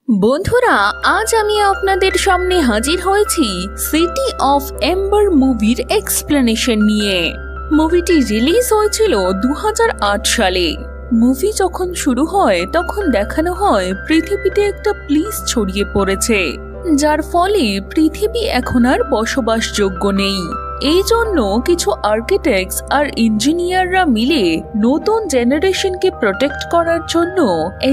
বন্ধুরা, আজ আমি আপনাদের সামনে হাজির হয়েছি সিটি অফ এম্বার মুভির এক্সপ্লেনেশন নিয়ে। মুভিটি রিলিজ হয়েছিল 2008 সালে। মুভি যখন শুরু হয় তখন দেখানো হয় পৃথিবীতে একটা প্লিজ ছড়িয়ে পড়েছে, যার ফলে পৃথিবী এখন আর বসবাসযোগ্য নেই। এই জন্য কিছু আর্কিটেক্টস আর ইঞ্জিনিয়াররা মিলে নতুন জেনারেশনকে প্রোটেক্ট করার জন্য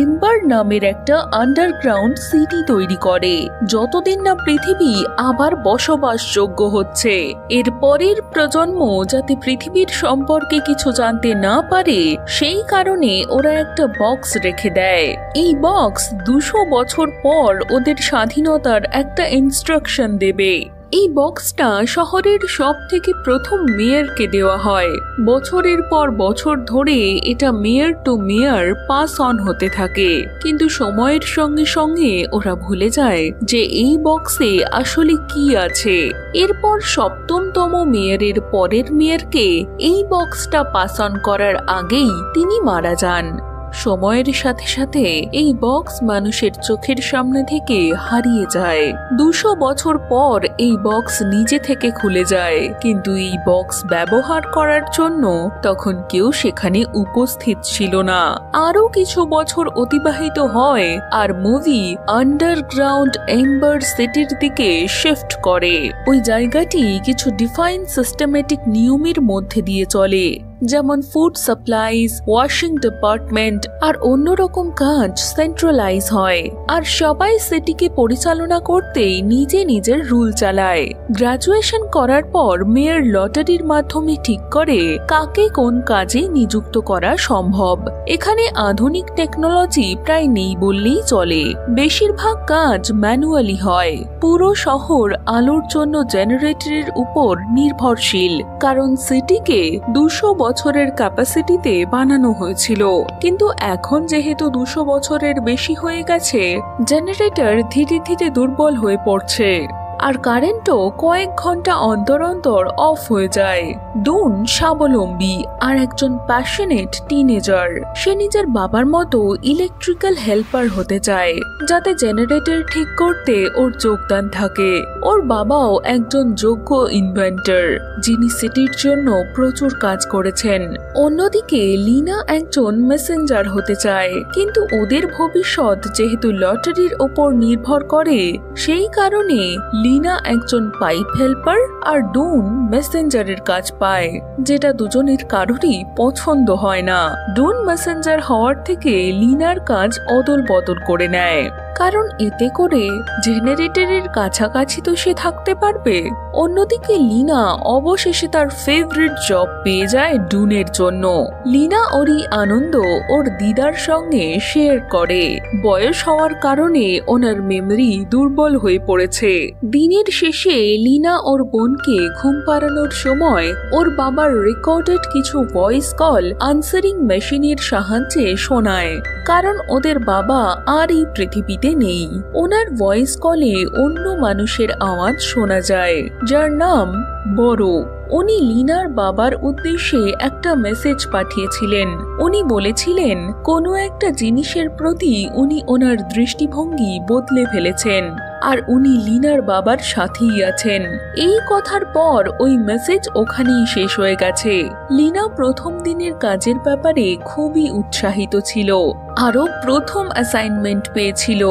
এম্বার নামের একটা আন্ডারগ্রাউন্ড সিটি তৈরি করে, যতদিন না পৃথিবী আবার বসবাসযোগ্য হচ্ছে। এর পরের প্রজন্ম যাতে পৃথিবীর সম্পর্কে কিছু জানতে না পারে, সেই কারণে ওরা একটা বক্স রেখে দেয়। এই বক্স 200 বছর পর ওদের স্বাধীনতার একটা ইনস্ট্রাকশন দেবে। এই বক্সটা শহরের সব থেকে প্রথম মেয়রকে দেওয়া হয়। বছরের পর বছর ধরে এটা mayor two mayor pass on হতে থাকে, কিন্তু সময়ের সঙ্গে সঙ্গে ওরা ভুলে যায় যে এই বক্সে আসলে কি আছে। এরপর 7তম মেয়রের পরের মেয়রকে এই বক্সটা পাস অন করার আগেই তিনি মারা যান। সময়ের সাথে সাথে এই বক্স মানুষের চোখের সামনে থেকে হারিয়ে যায়। 200 বছর পর এই বক্স নিজে থেকে খুলে যায়, কিন্তু এই বক্স ব্যবহার করার জন্য তখন কেউ সেখানে উপস্থিত ছিল না। আরো কিছু বছর অতিবাহিত হয় আর মুভি আন্ডারগ্রাউন্ড এম্বার সিটির দিকে শিফট করে। ওই জায়গাটি কিছু ডিফাইন সিস্টেমেটিক নিয়মের মধ্যে দিয়ে চলে, যেমন ফুড সাপ্লাইজ, ওয়াশিং ডিপার্টমেন্ট আর অন্যরকম কাজ সেন্ট্রালাইজ হয়। আর সবাই সিটিকে পরিচালনা করতে নিজে নিজের রুল চালায়। গ্রাজুয়েশন করার পর মেয়র লটারির মাধ্যমে ঠিক করে কাকে কোন কাজে নিযুক্ত করা সম্ভব। এখানে আধুনিক টেকনোলজি প্রায় নেই বললেই চলে। বেশিরভাগ কাজ ম্যানুয়ালি হয়। পুরো শহর আলোর জন্য জেনারেটরের উপর নির্ভরশীল, কারণ সিটিকে 200 বছরের ক্যাপাসিটিতে বানানো হয়েছিল। কিন্তু এখন যেহেতু 200 বছরের বেশি হয়ে গেছে, জেনারেটর ধীরে ধীরে দুর্বল হয়ে পড়ছে আর কারেন্টও কয়েক ঘন্টা অন্তর অন্তর অফ হয়ে যায়। ডুন স্বাবলম্বী আর একজন প্যাশনেট টিনেজার। সে নিজের বাবার মতো ইলেকট্রিক্যাল হেল্পার হতে চায়, যাতে জেনারেটর ঠিক করতে ওর যোগদান থাকে। ওর বাবাও একজন যোগ্য ইনভেন্টর, যিনি সিটির জন্য প্রচুর কাজ করেছেন। অন্যদিকে লিনা একজন মেসেঞ্জার হতে চায়, কিন্তু ওদের ভবিষ্যৎ যেহেতু লটারির ওপর নির্ভর করে, সেই কারণে লিনা একজন পাইপ হেল্পার আর ডুন মেসেঞ্জারের কাজ পায়, যেটা দুজনের কারোরই পছন্দ হয় না। ডুন মেসেঞ্জার হওয়ার থেকে লিনার কাজ অদল বদল করে নেয়, কারণ এতে করে জেনারেটরের কাছাকাছি তো সে থাকতে পারবে। অন্যদিকে লিনা অবশেষে তার ফেভারিট জব পেয়ে যায় ডুনের জন্য। লিনা ওর এই আনন্দ ওর দিদার সঙ্গে শেয়ার করে। বয়স হওয়ার কারণে ওনার মেমরি দুর্বল হয়ে পড়েছে। দিনের শেষে লিনা ওর বোনকে ঘুম পাড়ানোর সময় ওর বাবার রেকর্ডেড কিছু ভয়েস কল আনসারিং মেশিনের সাহায্যে শোনায়, কারণ ওদের বাবা আর এই পৃথিবীতে নেই। ওনার ভয়েস কলে অন্য মানুষের আওয়াজ শোনা যায়, যার নাম বড়। উনি লিনার বাবার উদ্দেশ্যে একটা মেসেজ পাঠিয়েছিলেন। উনি বলেছিলেন কোনো একটা জিনিসের প্রতি উনি ওনার দৃষ্টিভঙ্গি বদলে ফেলেছেন আর উনি লিনার বাবার সাথেই আছেন। এই কথার পর ওই মেসেজ ওখানেই শেষ হয়ে গেছে। লিনা প্রথম দিনের কাজের ব্যাপারে খুবই উৎসাহিত ছিল। আরো প্রথম অ্যাসাইনমেন্ট পেয়েছিল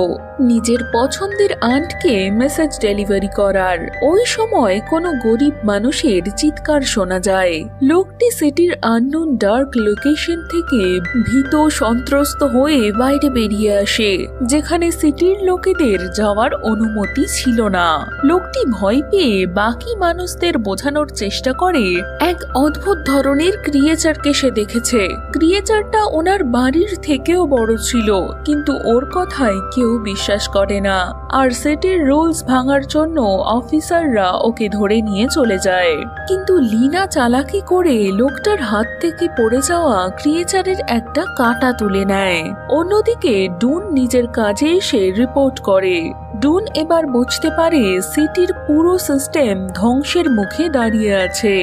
নিজের পছন্দের আন্টকে মেসেজ ডেলিভারি করার। ওই সময় কোনো গরিব মানুষের চিৎকার শোনা যায়। লোকটি সিটির আননোন ডার্ক লোকেশন থেকে ভীত সন্ত্রস্ত হয়ে বাইরে বেরিয়ে আসে, যেখানে সিটির লোকেদের যাওয়ার অনুমতি ছিল না। লোকটি ভয় পেয়ে বাকি মানুষদের বোঝানোর চেষ্টা করে এক অদ্ভুত ধরনের ক্রিয়েচারকে সে দেখেছে। ক্রিয়েচারটা ওনার বাড়ির থেকেও বড় ছিল, কিন্তু ওর কথায় কেউ বিশ্বাস করে না। আর সিটির রুলস ভাঙার জন্য অফিসাররা ওকে ধরে নিয়ে চলে যায়। কিন্তু লিনা চালাকি করে লোকটার হাত থেকে পড়ে যাওয়া ক্রিয়েচারের একটা কাঁটা তুলে নেয়। অন্যদিকে ডুন নিজের কাজে এসে রিপোর্ট করে। ডুন এবার বুঝতে পারে সিটির পুরো সিস্টেম ধ্বংসের মুখে দাঁড়িয়ে আছে,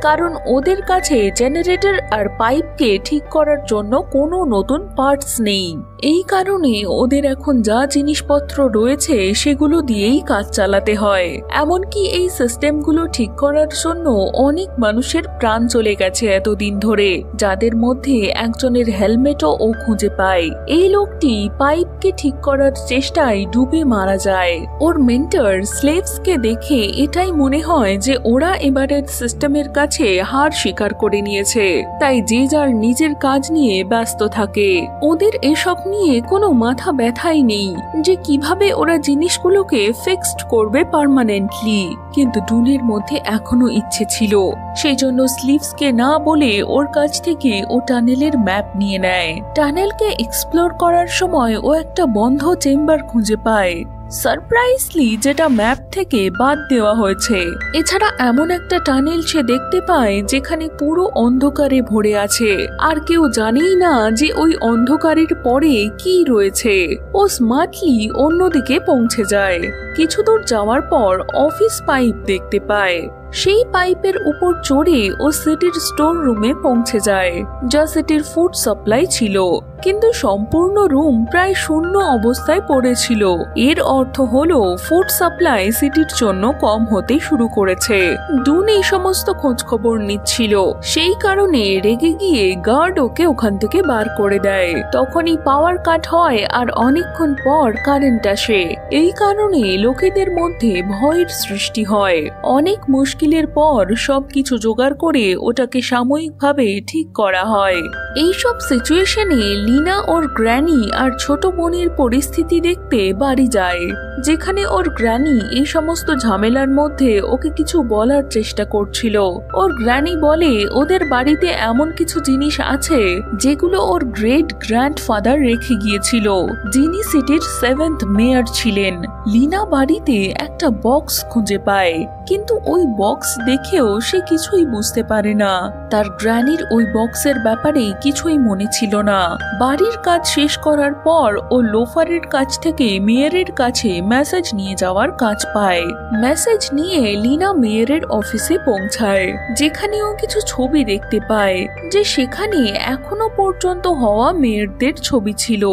কারণ ওদের কাছে জেনারেটর আর পাইপকে ঠিক করার জন্য কোনো নতুন পার্টস নেই। এই কারণে ওদের এখন যা জিনিসপত্র রয়েছে সেগুলো দিয়েই কাজ চালাতে হয়। এমনকি এই সিস্টেমগুলো ঠিক করার জন্য অনেক মানুষের প্রাণ চলে গেছে এতদিন ধরে, যাদের মধ্যে একজনের হেলমেটও ও খুঁজে পায়। এই লোকটি পাইপকে ঠিক করার চেষ্টায় ডুবে মারা যায়। ওর মেন্টর স্লেভসকে দেখে এটাই মনে হয় যে ওরা এবারের সিস্টেমের কাছে হার স্বীকার করে নিয়েছে, তাই যে যার নিজের কাজ নিয়ে ব্যস্ত থাকে। ওদের এসব নিয়ে কোনো মাথা ব্যথাই নেই যে কিভাবে ওরা জিনিসগুলোকে ফিক্সড করবে পার্মানেন্টলি। কিন্তু ডুনের মধ্যে এখনো ইচ্ছে ছিল, সেই জন্য স্লিভসকে না বলে ওর কাছ থেকে ও টানেলের ম্যাপ নিয়ে নেয়। টানেলকে এক্সপ্লোর করার সময় ও একটা বন্ধ চেম্বার খুঁজে পায়, সারপ্রাইজলি যেটা ম্যাপ থেকে বাদ দেওয়া হয়েছে। এছাড়া এমন একটা টানেল সে দেখতে পায় যেখানে পুরো অন্ধকারে ভরে আছে, আর কেউ জানেই না যে ওই অন্ধকারের পরে কি রয়েছে। ও স্মার্টলি অন্যদিকে পৌঁছে যায়। কিছু দূর যাওয়ার পর অফিস পাইপ দেখতে পায়। সেই পাইপের উপর চড়ে ও সিটির স্টোর রুমে পৌঁছে যায়, যা সিটির ফুড সাপ্লাই ছিল। কিন্তু সম্পূর্ণ রুম প্রায় শূন্য অবস্থায় পড়েছিল। এর অর্থ হলো ফুড সাপ্লাই সিটির জন্য কম হতে শুরু করেছে। ডুন এই সমস্ত খোঁজ খবর নিচ্ছিল, সেই কারণে রেগে গিয়ে গার্ড ওকে ওখান থেকে বার করে দেয়। তখনই পাওয়ার কাট হয় আর অনেকক্ষণ পর কারেন্ট আসে। এই কারণে লোকেদের মধ্যে ভয়ের সৃষ্টি হয়। অনেক মুশকিলের পর সবকিছু জোগাড় করে ওটাকে সাময়িকভাবে ঠিক করা হয়। এইসব সিচুয়েশনে লিনা ওর গ্র্যানি আর ছোট বোনের পরিস্থিতি দেখতে বাড়ি যায়, যেখানে ওর গ্র্যানি এই সমস্ত ঝামেলার মধ্যে ওকে কিছু বলার চেষ্টা করছিল। ওর গ্র্যানি বলে ওদের বাড়িতে এমন কিছু জিনিস আছে যেগুলো ওর গ্রেট গ্র্যান্ডফাদার রেখে গিয়েছিল, যিনি সিটির 7th মেয়র ছিলেন। লিনা বাড়িতে একটা বক্স খুঁজে পায়, কিন্তু ওই বক্স দেখেও সে কিছুই বুঝতে পারে না। তার গ্র্যানির ওই বক্সের ব্যাপারে কিছুই মনে ছিল না। বাড়ির কাজ শেষ করার পর ও লোফারের কাছ থেকে মেয়রের কাছে মেসেজ নিয়ে যাওয়ার কাজ পায়। মেসেজ নিয়ে লিনা মেয়রের অফিসে পৌঁছায়, যেখানে ও কিছু ছবি দেখতে পায় যে সেখানে এখনো পর্যন্ত হওয়া মেয়রদের ছবি ছিল,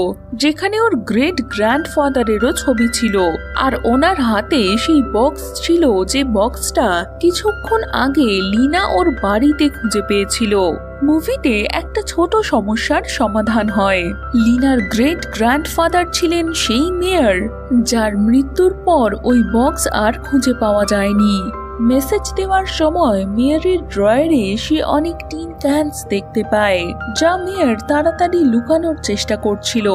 যেখানে ওর গ্রেট গ্র্যান্ডফাদারেরও ছবি ছিল। আর ওনার হাতে সেই বক্স ছিল, যে বক্সটা কিছুক্ষণ আগে লিনা ওর বাড়িতে খুঁজে পেয়েছিল। মুভিতে একটা ছোট সমস্যার সমাধান হয়। লিনার গ্রেট গ্র্যান্ডফাদার ছিলেন সেই মেয়র যার মৃত্যুর পর ওই বক্স আর খুঁজে পাওয়া যায়নি। মেসেজ দেওয়ার সময় মেয়রের ড্রয়ারে সে অনেক টিন ক্যানস দেখতে পায়, যা মেয়র তাড়াতাড়ি লুকানোর চেষ্টা করছিল।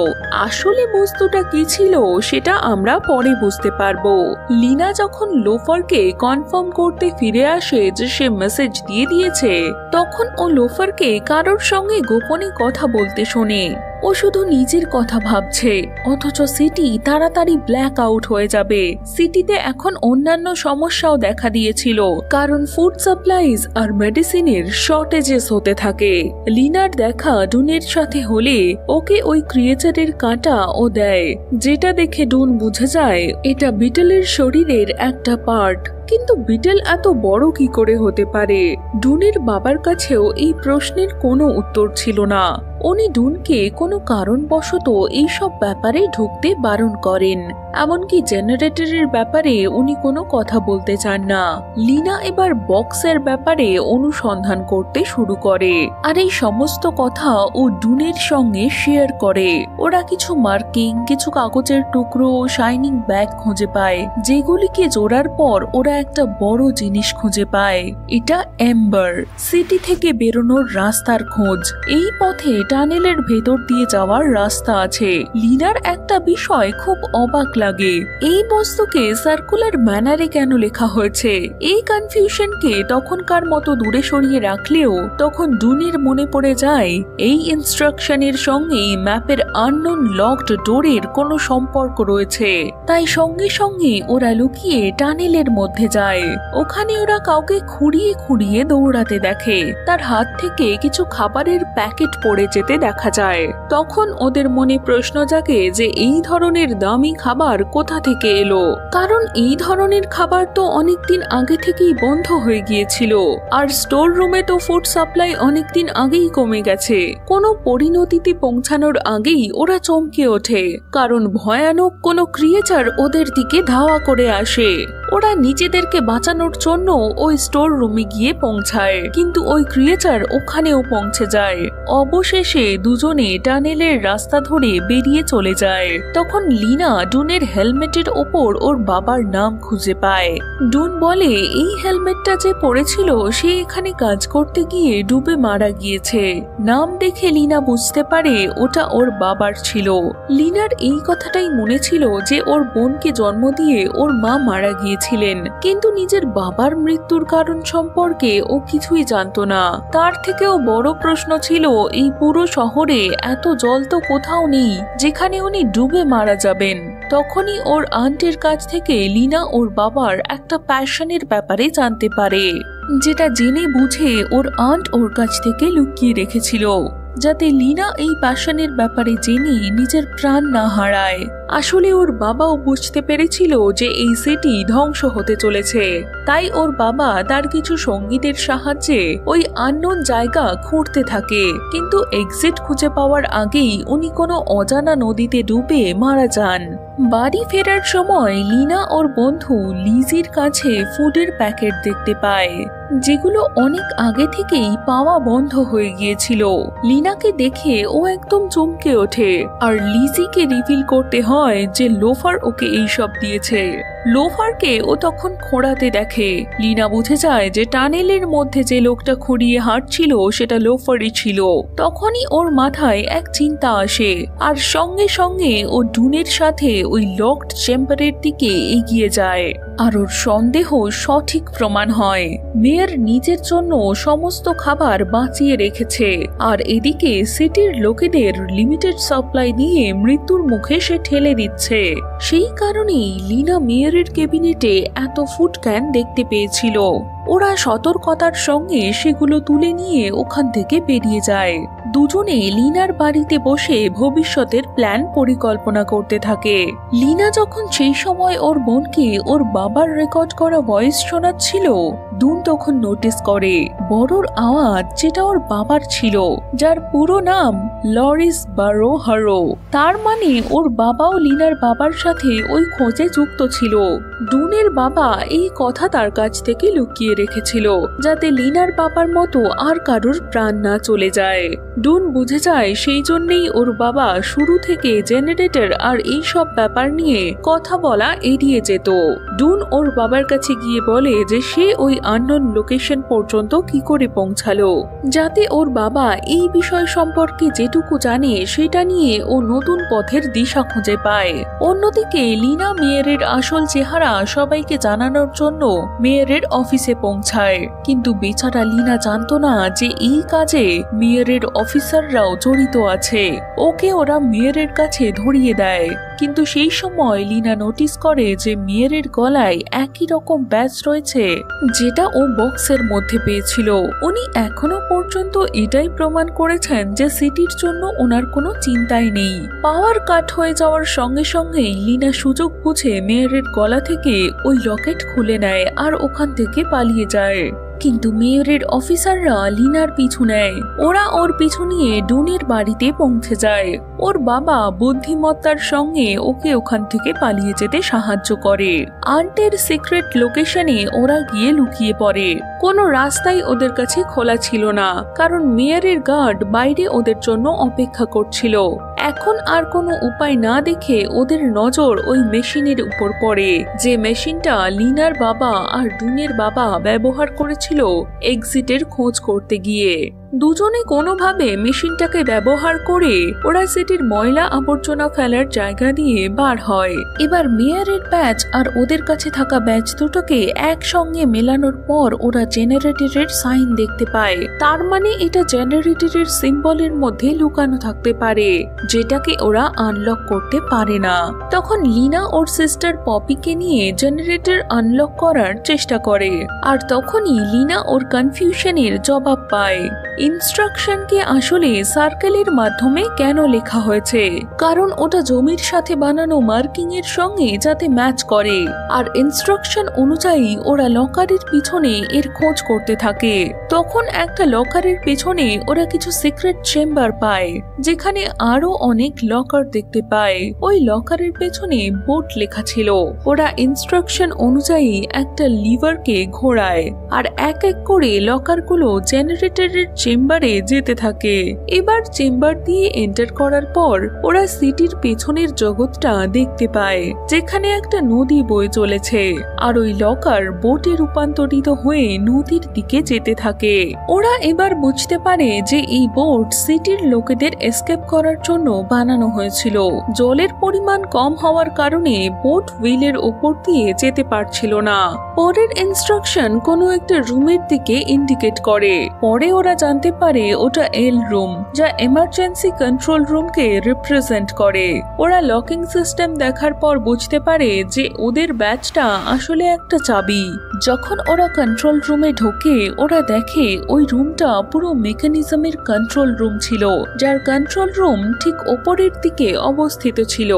আসলে বস্তুটা কি ছিল সেটা আমরা পরে বুঝতে পারবো। লিনা যখন লোফারকে কনফার্ম করতে ফিরে আসে যে সে মেসেজ দিয়ে দিয়েছে, তখন ও লোফারকে কারোর সঙ্গে গোপনে কথা বলতে শোনে। ও শুধু নিজের কথা ভাবছে, অথচ সিটি তাড়াতাড়ি ব্ল্যাক আউট হয়ে যাবে। সিটিতে এখন অন্যান্য সমস্যাও দেখা দিয়েছিল, কারণ ফুড সাপ্লাইজ আর মেডিসিনের শর্টেজেস হতে থাকে। লিনার দেখা ডুনের সাথে হলে ওকে ওই ক্রিয়েচারের কাঁটা ও দেয়, যেটা দেখে ডুন বুঝে যায় এটা বিটলের শরীরের একটা পার্ট। কিন্তু বিটল এত বড় কি করে হতে পারে? ডুনের বাবার কাছেও এই প্রশ্নের কোনো উত্তর ছিল না। উনি ডুনকে কোনো কারণবশত এইসব ব্যাপারে ঢুকতে বারণ করেন। এমনকি জেনারেটরের ব্যাপারে উনি কোনো কথা বলতে চান না। লিনা এবার বক্সের ব্যাপারে অনুসন্ধান করতে শুরু করে, আর এই সমস্ত কথা ও ডুনের সঙ্গে শেয়ার করে। ওরা কিছু মার্কিং, কিছু কাগজের টুকরো, শাইনিং ব্যাগ খুঁজে পায়, যেগুলিকে জোড়ার পর ওরা একটা বড় জিনিস খুঁজে পায়। এটা এম্বার, সিটি থেকে বেরোনোর রাস্তার খোঁজ। এই পথে টানেলের ভেতর দিয়ে যাওয়ার রাস্তা আছে। লিনার একটা বিষয় খুব অবাক লাগে, এই বস্তুকে সার্কুলার ম্যানারে কেন লেখা হয়েছে। এই কনফিউশনকে তখনকার মতো দূরে সরিয়ে রাখলেও তখন ডুনের মনে পড়ে যায় এই ইনস্ট্রাকশনের সঙ্গে ম্যাপের আননোন লকড ডোরের কোনো সম্পর্ক রয়েছে। তাই সঙ্গে সঙ্গে ওরা লুকিয়ে টানেলের মধ্যে যায়। ওখানে ওরা কাউকে খুঁড়িয়ে খুঁড়িয়ে দৌড়াতে দেখে। তার হাত থেকে কিছু খাবারের প্যাকেট পড়ে যেতে দেখা যায়। তখন ওদের মনে প্রশ্ন জাগে যে এই ধরনের দামি খাবার কোথা থেকে এলো, কারণ এই ধরনের খাবার তো অনেকদিন আগে থেকেই বন্ধ হয়ে গিয়েছিল, আর স্টোর রুমে তো ফুড সাপ্লাই অনেকদিন আগেই কমে গেছে। কোনো পরিণতিতে পৌঁছানোর আগেই ওরা চমকে ওঠে, কারণ ভয়ানক কোনো ক্রিয়েচার ওদের দিকে ধাওয়া করে আসে। ওরা নিজেদেরকে বাঁচানোর জন্য ওই স্টোর রুমে গিয়ে পৌঁছায়, কিন্তু ওই ক্রিয়েচার ওখানেও পৌঁছে যায়। অবশেষে দুজনে টানেলের রাস্তা ধরে বেরিয়ে চলে যায়। তখন লিনা ডুনের হেলমেটের ওপর ওর বাবার নাম খুঁজে পায়। ডুন বলে এই হেলমেটটা যে পড়েছিল সে এখানে কাজ করতে গিয়ে ডুবে মারা গিয়েছে। নাম দেখে লিনা বুঝতে পারে ওটা ওর বাবার ছিল। লিনার এই কথাটাই মনে ছিল যে ওর বোনকে জন্ম দিয়ে ওর মা মারা গিয়েছিলেন, কিন্তু নিজের বাবার মৃত্যুর কারণ সম্পর্কে ও কিছুই জানতো না। তার থেকেও বড় প্রশ্ন ছিল এই পুরো শহরে এত জল তো কোথাও নেই যেখানে উনি ডুবে মারা যাবেন। তখনই ওর আন্টের কাছ থেকে লিনা ওর বাবার একটা প্যাশনের ব্যাপারে জানতে পারে, যেটা জেনে বুঝে ওর আন্ট ওর কাছ থেকে লুকিয়ে রেখেছিল, যাতে লিনা এই প্যাশনের ব্যাপারে জেনে নিজের প্রাণ না হারায়। আসলে ওর বাবাও বুঝতে পেরেছিল যে এই সিটি ধ্বংস হতে চলেছে, তাই ওর বাবা তার কিছু সঙ্গীদের সাহায্যে ওই আননোন জায়গা খুঁড়তে থাকে, কিন্তু এক্সিট খুঁজে পাওয়ার আগেই উনি কোনো অজানা নদীতে ডুবে মারা যান। বাড়ি ফেরার সময় লিনা ওর বন্ধু লিজির কাছে ফুডের প্যাকেট দেখতে পায়, যেগুলো অনেক আগে থেকেই পাওয়া বন্ধ হয়ে গিয়েছিল। লিনাকে দেখে ও একদম চমকে ওঠে, আর লিজিকে রিভিল করতে হয় যে লোফার ওকে এইসব দিয়েছে। লোফারকে ও তখন খোঁড়াতে দেখে। লিনা বুঝে যায় যে টানেলের মধ্যে যে লোকটা খুঁড়িয়ে হাঁটছিল সেটা লোফারই ছিল। তখনই ওর মাথায় এক চিন্তা আসে, আর সঙ্গে সঙ্গে ও ডুনের সাথে ওই লকড চেম্বারের দিকে এগিয়ে যায়। আর ওর সন্দেহ সঠিক প্রমাণ হয়। মেয়র নিজের জন্য সমস্ত খাবার বাঁচিয়ে রেখেছে, আর এদিকে সিটির লোকেদের লিমিটেড সাপ্লাই দিয়ে মৃত্যুর মুখে সে ঠেলে দিচ্ছে। সেই কারণেই লিনা মেয়রের ক্যাবিনেটে এত ফুড ক্যান দেখতে পেয়েছিল। ওরা সতর্কতার সঙ্গে সেগুলো তুলে নিয়ে ওখান থেকে বেরিয়ে যায়। দুজনে লিনার বাড়িতে বসে ভবিষ্যতের প্ল্যান পরিকল্পনা করতে থাকে। লিনা যখন সেই সময় ওর বোনকে ওর বাবার রেকর্ড করা ভয়েস শোনাচ্ছিল, ডুন তখন নোটিস করে বড়র আওয়াজ যেটা ওর বাবার ছিল, যার পুরো নাম লরিস বারো হারো। তার মানে ওর বাবাও লিনার বাবার সাথে ওই খোঁজে যুক্ত ছিল। ডুনের বাবা এই কথা তার কাছ থেকে লুকিয়ে রেখেছিল, যাতে লিনার বাবার মতো আর কারোর প্রাণ না চলে যায়। ডুন বুঝে যায় সেই জন্যই ওর বাবা শুরু থেকে জেনারেটর আর এই সব ব্যাপার নিয়ে কথা বলা এড়িয়ে যেত। ডুন ওর বাবার কাছে গিয়ে বলে যে সে ওই আননোন লোকেশন পর্যন্ত কি করে পৌঁছালো, যাতে ওর বাবা এই বিষয় সম্পর্কে যেটুকু জানে সেটা নিয়ে ও নতুন পথের দিশা খুঁজে পায়। অন্যদিকে লিনা মেয়রের আসল চেহারা সবাইকে জানানোর জন্য মেয়রের অফিসে পৌঁছায়, কিন্তু বেচারা লিনা জানতো না যে এই কাজে মেয়রের অফিসাররাও জড়িত আছে। ওকে ওরা মেয়রের কাছে ধরিয়ে দেয়, কিন্তু সেই সময় লিনা নোটিস করে যে মেয়রের গলায় একই রকম ব্যাজ রয়েছে যেটা ও বক্সের মধ্যে পেয়েছিল। উনি এখনো পর্যন্ত এটাই প্রমাণ করেছেন যে সিটির জন্য ওনার কোনো চিন্তাই নেই। পাওয়ার কাট হয়ে যাওয়ার সঙ্গে সঙ্গেই লিনা সুযোগ বুঝে মেয়রের গলা থেকে ওই লকেট খুলে নেয় আর ওখান থেকে পালিয়ে যায়। কিন্তু মেয়রের অফিসাররা লিনার পিছু নেয়। ওরা ওর পিছু নিয়ে ডুনের বাড়িতে পৌঁছে যায়। ওর বাবা বুদ্ধিমত্তার সঙ্গে ওকে ওখান থেকে পালিয়ে যেতে সাহায্য করে। আন্টের সিক্রেট লোকেশনে ওরা গিয়ে লুকিয়ে পড়ে। কোনো রাস্তাই ওদের কাছে খোলা ছিল না, কারণ মেয়রের গার্ড বাইরে ওদের জন্য অপেক্ষা করছিল। এখন আর কোনো উপায় না দেখে ওদের নজর ওই মেশিনের উপর পড়ে, যে মেশিনটা লিনার বাবা আর ডুনের বাবা ব্যবহার করেছিল এক্সিটের খোঁজ করতে গিয়ে। দুজনে কোনোভাবে মেশিনটাকে ব্যবহার করে ওরা সিটির ময়লা আবর্জনা ফেলার জায়গা দিয়ে বার হয়। এবার মেয়রের ব্যাচ আর ওদের কাছে থাকা ব্যাচ দুটোকে একসঙ্গে মেলানোর পর ওরা জেনারেটরের সাইন দেখতে পায়। তার মানে এটা জেনারেটরের সিম্বলের মধ্যে লুকানো থাকতে পারে, যেটাকে ওরা আনলক করতে পারে না। তখন লিনা ওর সিস্টার পপিকে নিয়ে জেনারেটর আনলক করার চেষ্টা করে, আর তখনই লিনা ওর কনফিউশনের জবাব পায়। ইনস্ট্রাকশনকে আসলে সার্কেলের মাধ্যমে কেন লেখা হয়েছে, কারণ ওটা জমির সাথে বানানো মার্কিং এর সঙ্গে যাতে ম্যাচ করে, আর ইনস্ট্রাকশন অনুযায়ী ওরা লকারের পিছনে এর খোঁজ করতে থাকে। তখন একটা লকারের পেছনে ওরা কিছু সিক্রেট চেম্বার পায়, যেখানে আরো অনেক লকার দেখতে পায়। ওই লকারের পেছনে বোট লেখা ছিল। ওরা ইনস্ট্রাকশন অনুযায়ী একটা লিভারকে ঘোরায়, আর এক এক করে লকারগুলো জেনারেটরের চেম্বারে যেতে থাকে। এবার চেম্বার দিয়ে এন্টার করার পর ওরা সিটির পেছনের জগৎটা দেখতে পায়, যেখানে একটা নদী বয়ে চলেছে, আর ওই লকার বোটে রূপান্তরিত হয়ে নদীর দিকে যেতে থাকে। ওরা এবার বুঝতে পারে যে এই বোট সিটির লোকেদের এসকেপ করার জন্য বানানো হয়েছিল। জলের পরিমাণ কম হওয়ার কারণে বোট হুইলের ওপর দিয়ে যেতে পারছিল না। পরের ইনস্ট্রাকশন কোনো একটা রুমের দিকে ইন্ডিকেট করে। পরে ওরা জানতে পারে ওটা এল রুম, যা এমার্জেন্সি কন্ট্রোল রুমকে রিপ্রেজেন্ট করে। ওরা লকিং সিস্টেম দেখার পর বুঝতে পারে যে ওদের ব্যাচটা আসলে একটা চাবি। যখন ওরা কন্ট্রোল রুমে ঢোকে ওরা দেখে ওই রুমটা পুরো মেকানিজমের কন্ট্রোল রুম ছিল, যার কন্ট্রোল রুম ঠিক ওপরের দিকে অবস্থিত ছিল।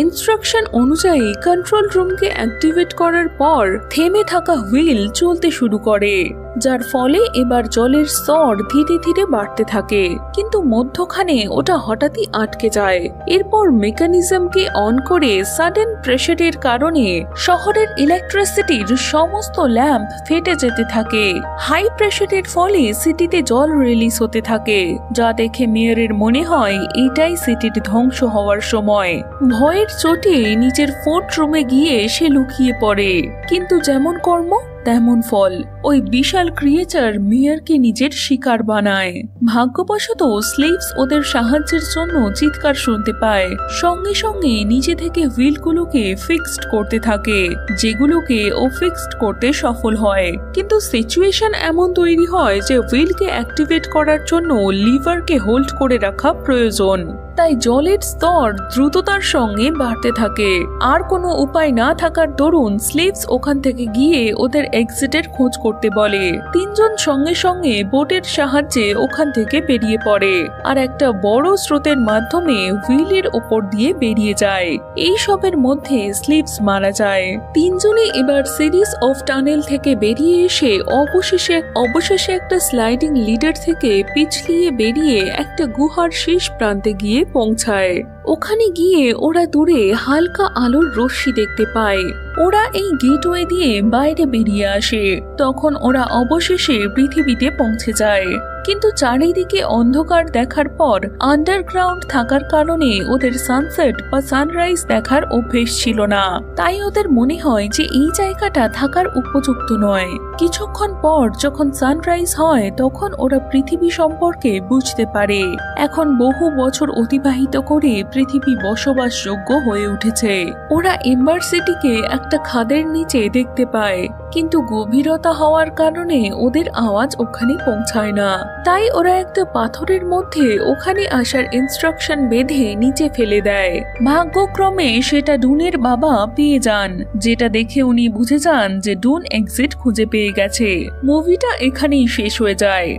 ইনস্ট্রাকশন অনুযায়ী কন্ট্রোল রুমকে অ্যাক্টিভেট করার পর থেমে থাকা হুইল চলতে শুরু করে, যার ফলে এবার জলের স্তর ধীরে ধীরে বাড়তে থাকে, কিন্তু মধ্যখানে ওটা হঠাৎই আটকে যায়। এরপর মেকানিজমকে অন করে সাডেন প্রেসারের কারণে শহরের ইলেকট্রিসিটির সমস্ত ল্যাম্প ফেটে যেতে থাকে। হাই প্রেসারের ফলে সিটিতে জল রিলিজ হতে থাকে, যা দেখে মেয়রের মনে হয় এটাই সিটির ধ্বংস হওয়ার সময়। ভয়ের চোটে নিজের ফোর্ট রুমে গিয়ে সে লুকিয়ে পড়ে, কিন্তু যেমন কর্ম তেমন ফল। ওই বিশাল ক্রিয়েচার মেয়রকে নিজের শিকার বানায়। ভাগ্যবশত স্লেভস ওদের সাহায্যের জন্য চিৎকার শুনতে পায়। সঙ্গে সঙ্গে নিচে থেকে হুইলগুলোকে ফিক্সড করতে থাকে, যেগুলোকে ও ফিক্সড করতে সফল হয়। কিন্তু সিচুয়েশন এমন তৈরি হয় যে হুইলকে অ্যাক্টিভেট করার জন্য লিভারকে হোল্ড করে রাখা প্রয়োজন। তাই জলের স্তর দ্রুততার সঙ্গে বাড়তে থাকে। আর কোনো উপায় না থাকার দরুন স্লেভস ওখান থেকে গিয়ে ওদের এক্সিটের খোঁজ করতে বলে। তিনজন সঙ্গে সঙ্গে বোটের সাহায্যে ওখান থেকে বেরিয়ে পড়ে, আর একটা বড় স্রোতের মাধ্যমে হুইলের ওপর দিয়ে বেরিয়ে যায়। এই সবের মধ্যে স্লেভস মারা যায়। তিনজনে এবার সিরিজ অফ টানেল থেকে বেরিয়ে এসে অবশেষে একটা স্লাইডিং লিডার থেকে পিছলিয়ে বেরিয়ে একটা গুহার শেষ প্রান্তে গিয়ে পৌঁছায়। ওখানে গিয়ে ওরা দূরে হালকা আলোর রশ্মি দেখতে পায়। ওরা এই গেটওয়ে দিয়ে বাইরে বেরিয়ে আসে। তখন ওরা অবশেষে পৃথিবীতে পৌঁছে যায়, কিন্তু চারিদিকে অন্ধকার দেখার পর আন্ডারগ্রাউন্ড থাকার কারণে ওদের সানসেট বা সানরাইজ দেখার অভ্যেস ছিল না। তাই ওদের মনে হয় যে এই জায়গাটা থাকার উপযুক্ত নয়। কিছুক্ষণ পর যখন সানরাইজ হয় তখন ওরা পৃথিবী সম্পর্কে বুঝতে পারে। এখন বহু বছর অতিবাহিত করে পৃথিবী বসবাসযোগ্য হয়ে উঠেছে। ওরা এম্বার সিটিকে একটা খাদের নিচে দেখতে পায়, কিন্তু গভীরতা হওয়ার কারণে ওদের আওয়াজ ওখানে পৌঁছায় না। তাই ওরা একটা পাথরের মধ্যে ওখানে আসার ইনস্ট্রাকশন বেঁধে নিচে ফেলে দেয়। ভাগ্যক্রমে সেটা ডুনের বাবা পেয়ে যান, যেটা দেখে উনি বুঝে যান যে ডুন এক্সিট খুঁজে পেয়ে গেছে। মুভিটা এখানেই শেষ হয়ে যায়।